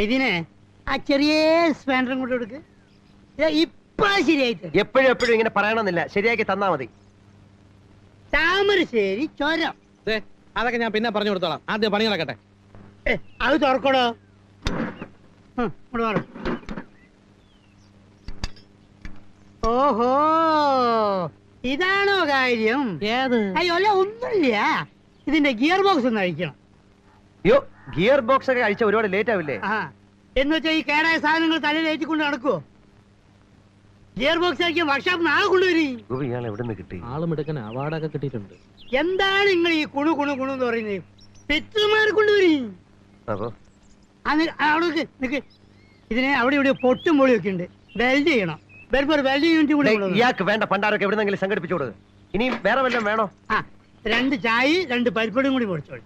ഇതിനെ ആ ചെറിയ സ്പാൻഡറും കൊണ്ട് കൊടുക്ക്. ഇപ്പൊ ശരിയായിട്ട് എപ്പോഴും എപ്പോഴും ഇങ്ങനെ പറയണമെന്നില്ല, ശരിയാക്കി തന്നാ മതി. താമരശ്ശേരി ചുരം. അതൊക്കെ ഞാൻ പിന്നെ പറഞ്ഞു കൊടുത്തോളാം, ആദ്യം പണി നടക്കട്ടെ. അത് തുറക്കടോ. ഓഹോ, ഇതാണോ കാര്യം? അയ്യോ അല്ല, ഒന്നുമില്ല. ഇതിന്റെ ഗിയർ ബോക്സ് ഒന്ന് അഴിക്കണം. അയ്യോ, ഗിയർ ബോക്സ് ഒക്കെ അഴിച്ച ഒരുപാട് ലേറ്റ് ആവില്ലേ? എന്ന് വെച്ചാൽ ഈ കേടായ സാധനങ്ങൾ തലയിൽ ഏറ്റിക്കൊണ്ട് നടക്കുവോ? ഗിയർ ബോക്സ് അഴിക്കാൻ വർക്ക്ഷോപ്പ് നാളെ കൊണ്ടുവരും. ഇയാൾ എവിടെ നിന്ന് കിട്ടി? ആളും എടുക്കാൻ അവാർഡൊക്കെ കിട്ടിയിട്ടുണ്ട്. എന്താണ് നിങ്ങൾ ഈ കുണു കുണു കുണു എന്ന് പറയുന്നത്? പെറ്റുമാരെ കൊണ്ടുവരും. അവിടെ നിക്ക്. ഇതിനെ അവിടെ ഇവിടെ പൊട്ടും പൊളിയൊക്കെ ഉണ്ട്. വെൽഡ് ചെയ്യണം. വെൽഡ് യൂണിറ്റ് കൂടെ ഇയാൾക്ക് വേണ്ട പണ്ടാരൊക്കെ എവിടെന്നെങ്കിലും സംഘടിപ്പിച്ചു കൊടുക്കുക. ഇനി വേറെ വല്ലതും വേണോ? 2 ചായ 2 പരിപ്പടും കൂടി പൊടിച്ചോളൂ.